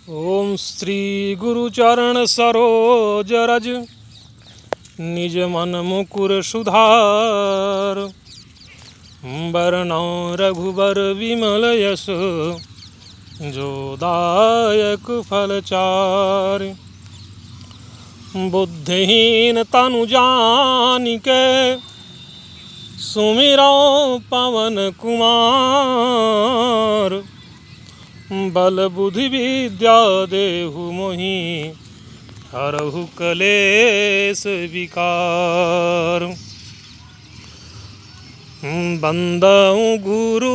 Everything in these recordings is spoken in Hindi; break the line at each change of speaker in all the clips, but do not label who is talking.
ओम श्री गुरुचरण सरोज रज निज मन मुकुर सुधार। बरनौ रघुबर विमल यश जो दायक फल चारि। बुद्धिहीन तनु जानिके सुमिरौ पवन कुमार। बल बुद्धि विद्या देहु मोहि हरहु कलेश विकार। बंदउ गुरु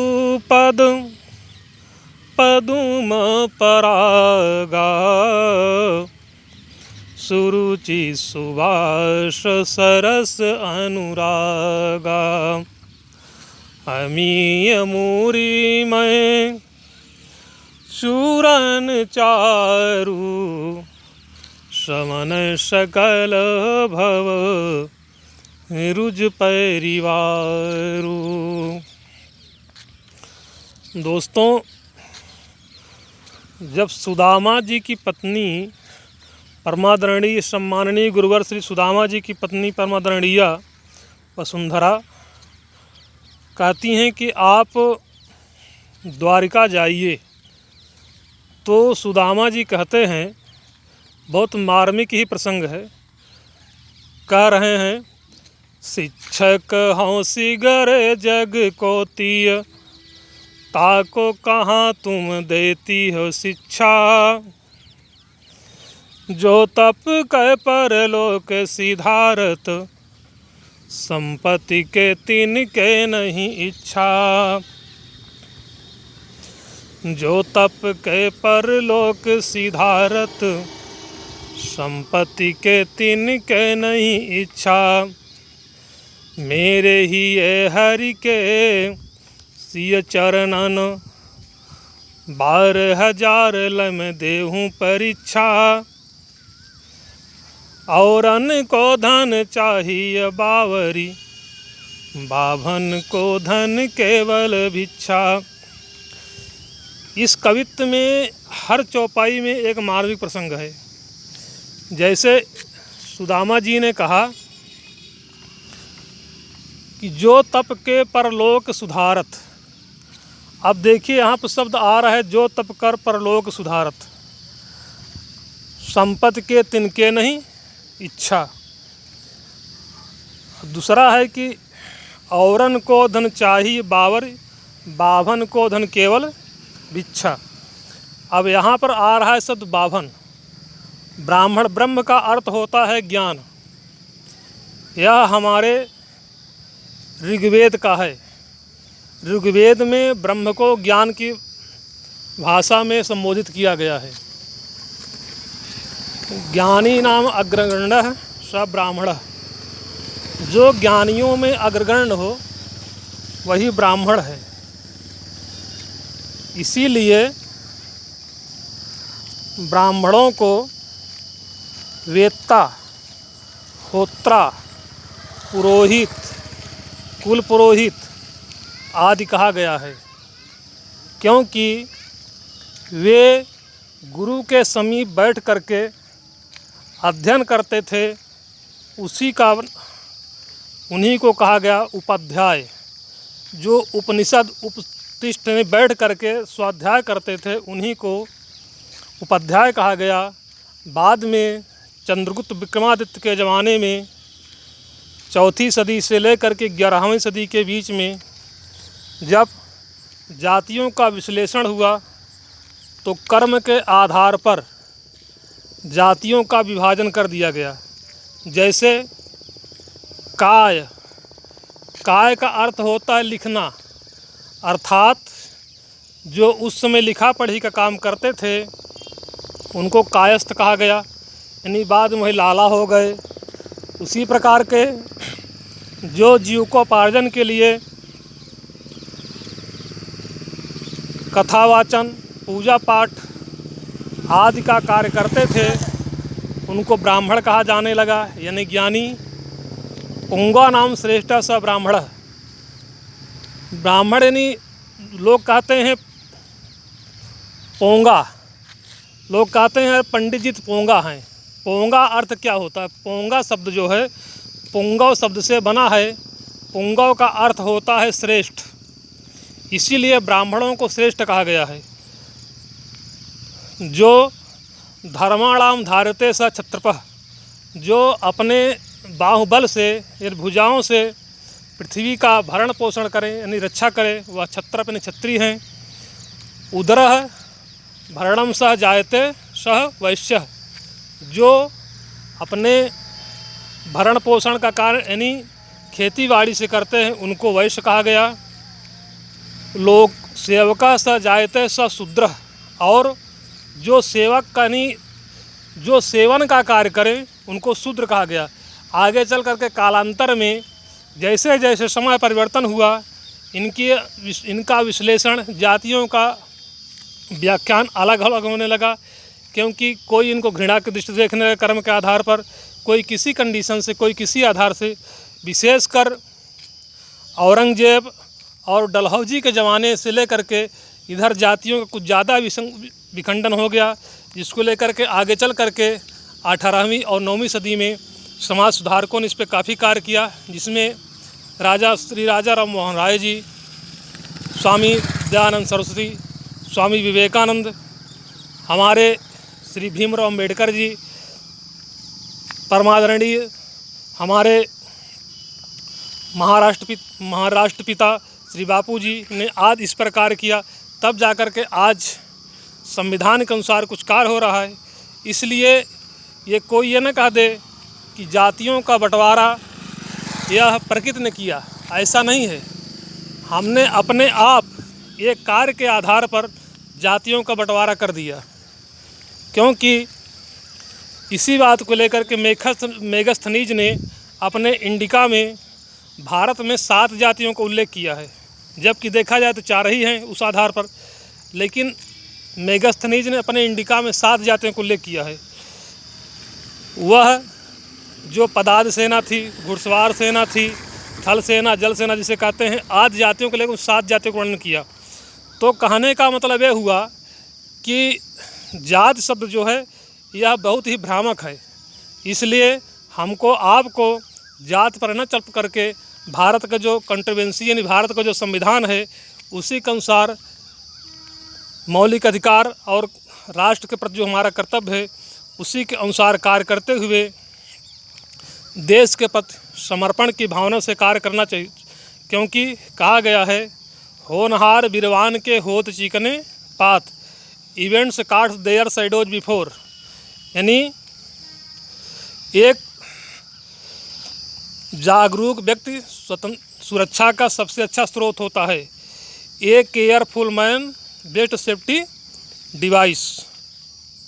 पद पदुम परागा। सुरुचि सुभाष सरस अनुरागा। अमीय मूरी मैं चूरन चारु। समन सकल भव रुज परिवारु। दोस्तों, जब सुदामा जी की पत्नी परमादरणीय सम्माननीय गुरुवर श्री सुदामा जी की पत्नी परमादरणीय वसुंधरा कहती हैं कि आप द्वारिका जाइए, तो सुदामा जी कहते हैं, बहुत मार्मिक ही प्रसंग है, कह रहे हैं, शिक्षक हूँ सिगर जग को तीय, ताको कहाँ तुम देती हो शिक्षा। जो तप कै परलोक सिधारत, संपत्ति के तिनके नहीं इच्छा। जो तप के परलोक सिधारत, संपत्ति के तिनके नहीं इच्छा। मेरे ही ये हरि के सिय चरणन, 12,000 लम देहूँ परीक्षा। औरन को धन चाहिए बावरी, बाभन को धन केवल भिक्षा। इस कवित्व में हर चौपाई में एक मार्मिक प्रसंग है। जैसे सुदामा जी ने कहा कि जो तप के परलोक सुधारत। अब देखिए यहाँ पर शब्द आ रहा है, जो तप कर परलोक सुधारत, संपत्ति के तिनके नहीं इच्छा। दूसरा है कि औरन को धन चाहिए बावर, बाभन को धन केवल भिक्षा। अब यहाँ पर आ रहा है शब्द बाभन। ब्राह्मण ब्रह्म का अर्थ होता है ज्ञान। यह हमारे ऋग्वेद का है। ऋग्वेद में ब्रह्म को ज्ञान की भाषा में संबोधित किया गया है। ज्ञानी नाम अग्रगण्य स ब्राह्मण। जो ज्ञानियों में अग्रगण्य हो वही ब्राह्मण है। इसीलिए ब्राह्मणों को वेत्ता, होत्रा, पुरोहित, कुल पुरोहित आदि कहा गया है, क्योंकि वे गुरु के समीप बैठ करके अध्ययन करते थे। उन्हीं को कहा गया उपाध्याय। जो उपनिषद उपतिष्ठ में बैठ करके स्वाध्याय करते थे, उन्हीं को उपाध्याय कहा गया। बाद में चंद्रगुप्त विक्रमादित्य के ज़माने में 4वीं सदी से लेकर के 11वीं सदी के बीच में जब जातियों का विश्लेषण हुआ, तो कर्म के आधार पर जातियों का विभाजन कर दिया गया। जैसे काय का अर्थ होता है लिखना, अर्थात जो उस समय लिखा पढ़ी का काम करते थे उनको कायस्थ कहा गया, यानी बाद में लाला हो गए। उसी प्रकार के जो जीविकोपार्जन के लिए कथावाचन, पूजा पाठ आदि का कार्य करते थे, उनको ब्राह्मण कहा जाने लगा, यानी ज्ञानी। पुंगा नाम श्रेष्ठ स ब्राह्मण। ब्राह्मण यानी लोग कहते हैं पोंगा, लोग कहते हैं पंडित जी तो पोंगा हैं। पोंगा अर्थ क्या होता है? पोंगा शब्द जो है पुंगव शब्द से बना है। पुंगव का अर्थ होता है श्रेष्ठ, इसीलिए ब्राह्मणों को श्रेष्ठ कहा गया है। जो धर्माणाम धारते स क्षत्रपः, जो अपने बाहुबल से या भुजाओं से पृथ्वी का भरण पोषण करे यानी रक्षा करे, वह क्षत्रप यानी क्षत्रिय हैं। उदरः भरणम सह जायते सह वैश्य, जो अपने भरण पोषण का कार्य यानी खेती बाड़ी से करते हैं उनको वैश्य कहा गया। लोक सेवका स जायते स शूद्र, और जो सेवक का यानी जो सेवन का कार्य करें उनको शूद्र कहा गया। आगे चल करके कालांतर में जैसे जैसे समय परिवर्तन हुआ इनका विश्लेषण जातियों का व्याख्यान अलग अलग होने लगा, क्योंकि कोई इनको घृणा की दृष्टि देखने लगा कर्म के आधार पर, कोई किसी कंडीशन से, कोई किसी आधार से। विशेषकर औरंगजेब और डलहौजी के ज़माने से लेकर के इधर जातियों का कुछ ज़्यादा विखंडन हो गया, जिसको लेकर के आगे चल करके 18वीं और 9वीं सदी में समाज सुधारकों ने इस पर काफ़ी कार्य किया, जिसमें श्री राजा राम मोहन राय जी, स्वामी दयानंद सरस्वती, स्वामी विवेकानंद, हमारे श्री भीमराव अम्बेडकर जी, परमादरणीय हमारे महाराष्ट्रपिता श्री बापू जी ने आज इस पर कार्य किया, तब जाकर के आज संविधान के अनुसार कुछ कार्य हो रहा है। इसलिए ये कोई ये न कह दे कि जातियों का बंटवारा यह प्रकृति ने किया, ऐसा नहीं है। हमने अपने आप एक कार्य के आधार पर जातियों का बंटवारा कर दिया, क्योंकि इसी बात को लेकर के मेगस्थनीज ने अपने इंडिका में भारत में 7 जातियों का उल्लेख किया है, जबकि देखा जाए तो 4 ही हैं उस आधार पर, लेकिन मेगस्थनीज ने अपने इंडिका में 7 जातियों को उल्लेख किया है। वह जो पदाद सेना थी, घुड़सवार सेना थी, थल सेना, जल सेना जिसे कहते हैं, आदि जातियों को लेकर 7 जातियों को वर्णन किया। तो कहने का मतलब यह हुआ कि जात शब्द जो है यह बहुत ही भ्रामक है, इसलिए हमको आपको जात पर न चल करके भारत का जो कंट्रीवेंसी यानी भारत का जो संविधान है उसी के अनुसार मौलिक अधिकार और राष्ट्र के प्रति जो हमारा कर्तव्य है उसी के अनुसार कार्य करते हुए देश के प्रति समर्पण की भावना से कार्य करना चाहिए, क्योंकि कहा गया है होनहार बिरवान के होत चिकने पात, इवेंट्स कार्ड्स देयर साइडोज बिफोर, यानी एक जागरूक व्यक्ति सुरक्षा का सबसे अच्छा स्रोत होता है। A careful man best safety device.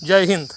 जय हिंद।